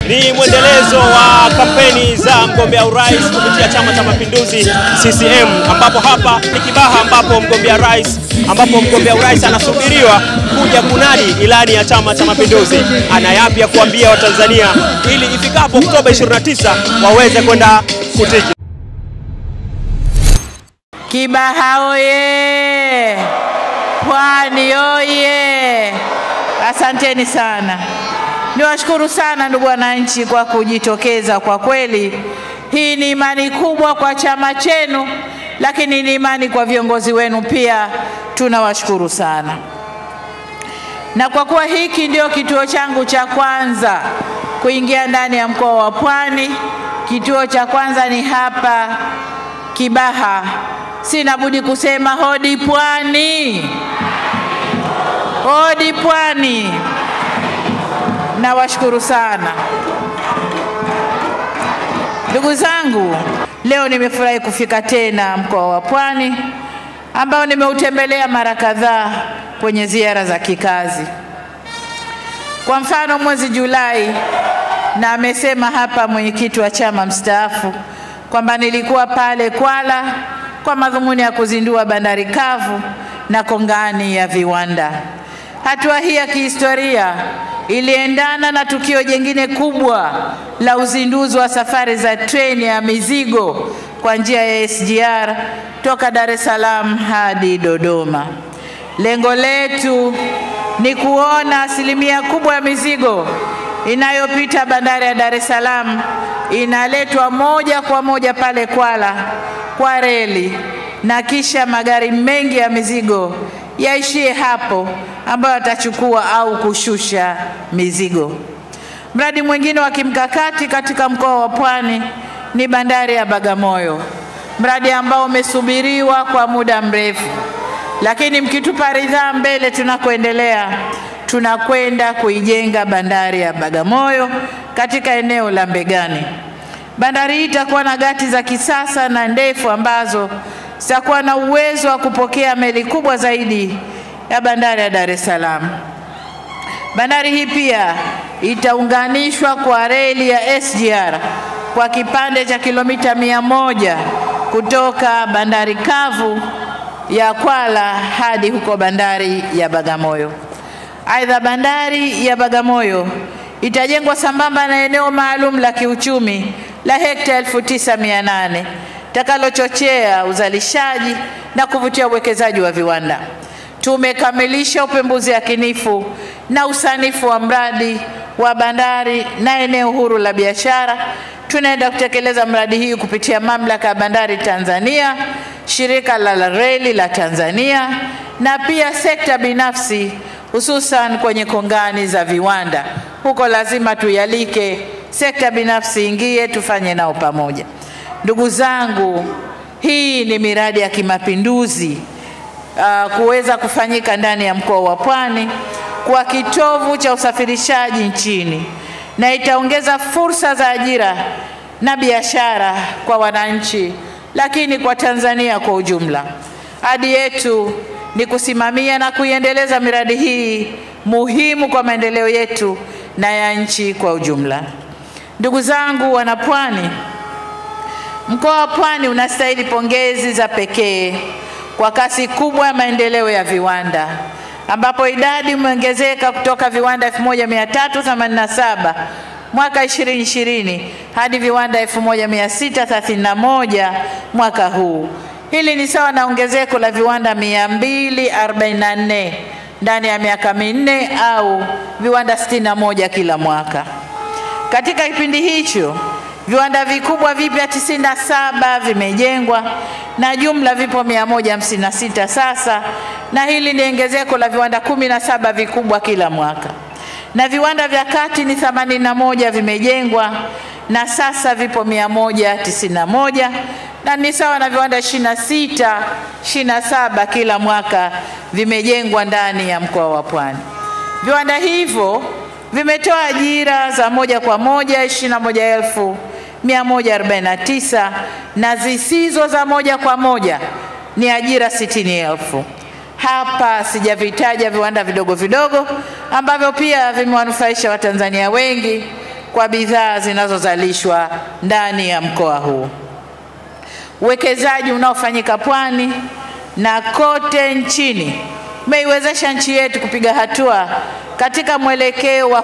Ni mwendelezo wa kampeni za mgombea urais kupitia Chama cha Mapinduzi CCM, ambapo hapa ni Kibaha ambapo mgombea urais anasubiriwa kuja kunadi ilani ya Chama cha Mapinduzi. Ana yapi ya kuambia Watanzania ili ifikapo Oktoba 29 waweze kwenda kutiki. Kibaha oye! Pwani oye! Asanteni sana. Niwashukuru sana ndugu wananchi kwa kujitokeza. Kwa kweli hii ni imani kubwa kwa chama chenu, lakini ni imani kwa viongozi wenu pia. Tunawashukuru sana. Na kwa kuwa hiki ndio kituo changu cha kwanza kuingia ndani ya mkoa wa Pwani, kituo cha kwanza ni hapa Kibaha, sina budi kusema hodi Pwani. Hodi Pwani. Nawashukuru sana. Ndugu zangu, leo nimefurahi kufika tena mkoa wa Pwani ambao nimeutembelea mara kadhaa kwenye ziara za kikazi. Kwa mfano mwezi Julai, na amesema hapa mwenyekiti wa chama mstaafu kwamba nilikuwa pale Kwala kwa madhumuni ya kuzindua bandari kavu na kongani ya viwanda. Hatua hii ya kihistoria iliendana na tukio jingine kubwa la uzinduzi wa safari za treni ya mizigo kwa njia ya SGR toka Dar es Salaam hadi Dodoma. Lengo letu ni kuona asilimia kubwa ya mizigo inayopita bandari ya Dar es Salaam inaletwa moja kwa moja pale Kwala kwa reli, na kisha magari mengi ya mizigo yaishie hapo ambayo atachukua au kushusha mizigo. Mradi mwingine wa kimkakati katika mkoa wa Pwani ni bandari ya Bagamoyo, mradi ambao umesubiriwa kwa muda mrefu, lakini mkitupa ridhaa mbele tunakoendelea, tunakwenda kuijenga bandari ya Bagamoyo katika eneo la Mbegani. Bandari hii itakuwa na gati za kisasa na ndefu ambazo zitakuwa na uwezo wa kupokea meli kubwa zaidi ya bandari ya Dar es Salaam. Bandari hii pia itaunganishwa kwa reli ya SGR kwa kipande cha kilomita 100 kutoka bandari kavu ya Kwala hadi huko bandari ya Bagamoyo. Aidha, bandari ya Bagamoyo itajengwa sambamba na eneo maalum la kiuchumi la hekta 9800 takalochochea uzalishaji na kuvutia uwekezaji wa viwanda. Tumekamilisha upembuzi yakinifu na usanifu wa mradi wa bandari na eneo huru la biashara. Tunaenda kutekeleza mradi hii kupitia Mamlaka ya Bandari Tanzania, Shirika la Reli la Tanzania na pia sekta binafsi, hususan kwenye kongani za viwanda. Huko lazima tuyalike, sekta binafsi ingie, tufanye nao pamoja. Ndugu zangu, hii ni miradi ya kimapinduzi kuweza kufanyika ndani ya mkoa wa Pwani kwa kitovu cha usafirishaji nchini, na itaongeza fursa za ajira na biashara kwa wananchi, lakini kwa Tanzania kwa ujumla. Ahadi yetu ni kusimamia na kuiendeleza miradi hii muhimu kwa maendeleo yetu na ya nchi kwa ujumla. Ndugu zangu wanapwani, mkoa wa Pwani unastahili pongezi za pekee kwa kasi kubwa ya maendeleo ya viwanda, ambapo idadi imeongezeka kutoka viwanda 1387 mwaka 2020 hadi viwanda 1631 mwaka huu. Hili ni sawa na ongezeko la viwanda 244 ndani ya miaka minne au viwanda 61 kila mwaka. Katika kipindi hicho, viwanda vikubwa vipya 97 vimejengwa na jumla vipo 156 sasa, na hili ni ongezeko la viwanda 17 vikubwa kila mwaka. Na viwanda vya kati ni 81 vimejengwa na sasa vipo 191, na ni sawa na viwanda 27 kila mwaka vimejengwa ndani ya mkoa wa Pwani. Viwanda hivyo vimetoa ajira za moja kwa moja 21,149 na zisizo za moja kwa moja ni ajira 60,000. Hapa sijavitaja viwanda vidogo vidogo ambavyo pia vimewanufaisha Watanzania wengi kwa bidhaa zinazozalishwa ndani ya mkoa huu. Uwekezaji unaofanyika Pwani na kote nchini umeiwezesha nchi yetu kupiga hatua katika mwelekeo wa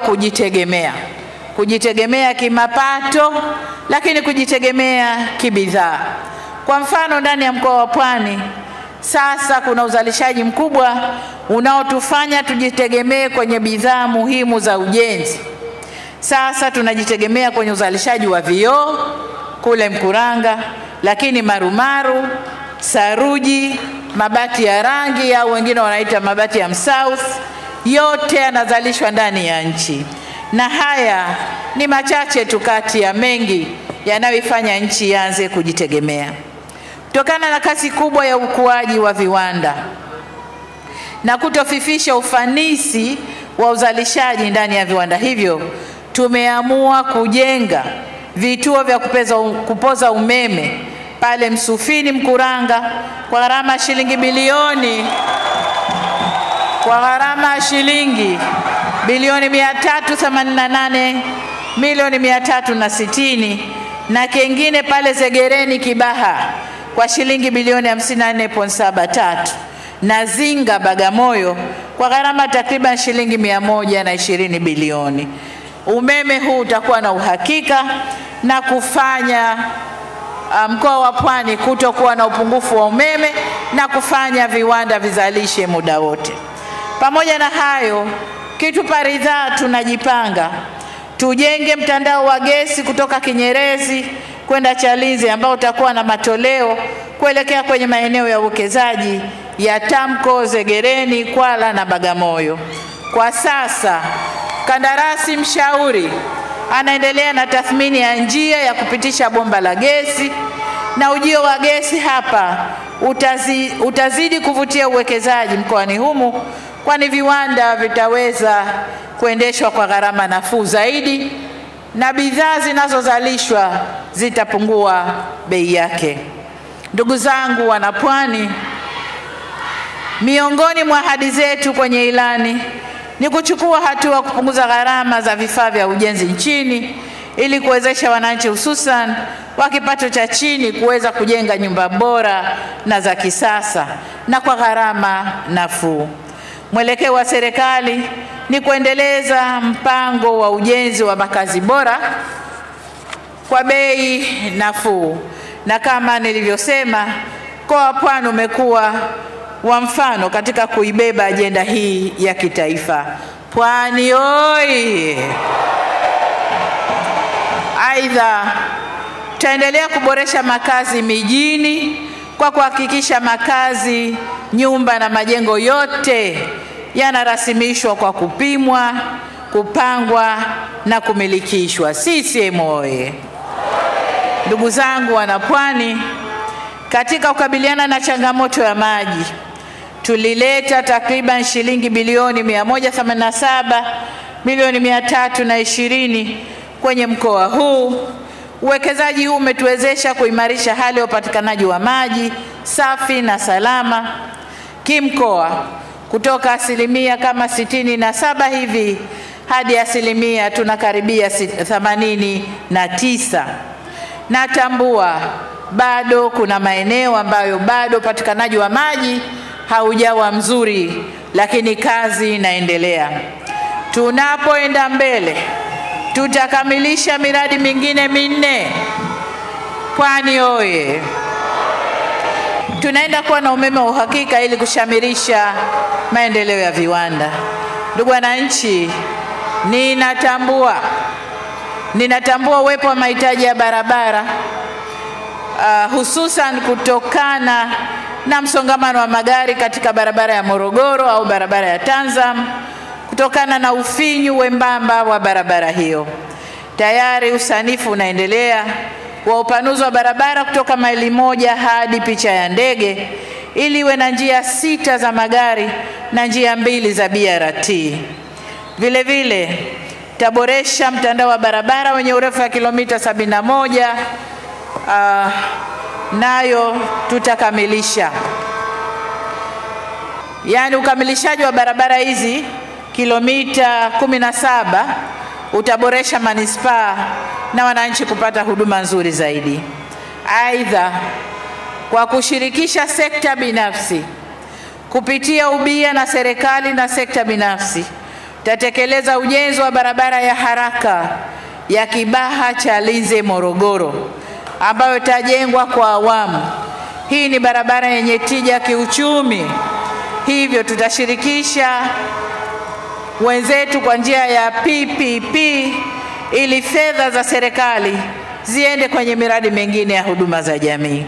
kujitegemea kimapato, lakini kujitegemea kibidhaa. Kwa mfano, ndani ya mkoa wa Pwani sasa kuna uzalishaji mkubwa unaotufanya tujitegemee kwenye bidhaa muhimu za ujenzi. Sasa tunajitegemea kwenye uzalishaji wa vioo kule Mkuranga, lakini marumaru, saruji, mabati ya rangi au wengine wanaita mabati ya msouth, yote yanazalishwa ndani ya nchi. Na haya ni machache tu kati ya mengi yanayoifanya nchi ianze kujitegemea. Kutokana na kasi kubwa ya ukuaji wa viwanda na kutofifisha ufanisi wa uzalishaji ndani ya viwanda hivyo, tumeamua kujenga vituo vya kupoza umeme pale Msufini Mkuranga kwa gharama shilingi bilioni 388,360,000 na kengine pale Zegereni Kibaha kwa shilingi bilioni 54.73 na Zinga Bagamoyo kwa gharama takriban shilingi 120 bilioni. Umeme huu utakuwa na uhakika na kufanya mkoa wa Pwani kutokuwa na upungufu wa umeme na kufanya viwanda vizalishe muda wote. Pamoja na hayo, kitupa ridhaa tunajipanga tujenge mtandao wa gesi kutoka Kinyerezi kwenda Chalinze ambao utakuwa na matoleo kuelekea kwenye maeneo ya uwekezaji ya Tamko, Zegereni, Kwala na Bagamoyo. Kwa sasa kandarasi mshauri anaendelea na tathmini ya njia ya kupitisha bomba la gesi, na ujio wa gesi hapa utazidi kuvutia uwekezaji mkoani humu, kwani viwanda vitaweza kuendeshwa kwa gharama nafuu zaidi na bidhaa zinazozalishwa zitapungua bei yake. Ndugu zangu wanapwani, miongoni mwa ahadi zetu kwenye ilani ni kuchukua hatua kupunguza gharama za vifaa vya ujenzi nchini ili kuwezesha wananchi hususan wa kipato cha chini kuweza kujenga nyumba bora na za kisasa na kwa gharama nafuu. Mwelekeo wa serikali ni kuendeleza mpango wa ujenzi wa makazi bora kwa bei nafuu, na kama nilivyosema, mkoa wa Pwani umekuwa wa mfano katika kuibeba ajenda hii ya kitaifa. Pwani oi! Aidha, tutaendelea kuboresha makazi mijini kwa kuhakikisha makazi, nyumba na majengo yote yanarasimishwa kwa kupimwa, kupangwa na kumilikishwa. CCM oye! Ndugu zangu wanapwani, katika kukabiliana na changamoto ya maji, tulileta takriban shilingi bilioni 187,320,000 kwenye mkoa huu. Uwekezaji huu umetuwezesha kuimarisha hali ya upatikanaji wa maji safi na salama kimkoa kutoka asilimia kama 67 hivi hadi asilimia tunakaribia 89. Natambua bado kuna maeneo ambayo bado upatikanaji wa maji haujawa mzuri, lakini kazi inaendelea. Tunapoenda mbele, tutakamilisha miradi mingine 4. Pwani oye! Tunaenda kuwa na umeme wa uhakika ili kushamirisha maendeleo ya viwanda. Ndugu wananchi, ninatambua uwepo wa mahitaji ya barabara hususan kutokana na msongamano wa magari katika barabara ya Morogoro au barabara ya Tanzam, kutokana na ufinyu wembamba wa barabara hiyo. Tayari usanifu unaendelea wa upanuzi wa barabara kutoka maili 1 hadi picha ya ndege ili iwe na njia 6 za magari na njia 2 za BRT. Vile vile taboresha mtandao wa barabara wenye urefu wa kilomita 71, nayo tutakamilisha. Yaani ukamilishaji wa barabara hizi kilomita 17 utaboresha manispaa na wananchi kupata huduma nzuri zaidi. Aidha, kwa kushirikisha sekta binafsi kupitia ubia na serikali na sekta binafsi, tutatekeleza ujenzi wa barabara ya haraka ya Kibaha Chalinze Morogoro ambayo itajengwa kwa awamu. Hii ni barabara yenye tija kiuchumi, hivyo tutashirikisha wenzetu kwa njia ya PPP ili fedha za serikali ziende kwenye miradi mingine ya huduma za jamii.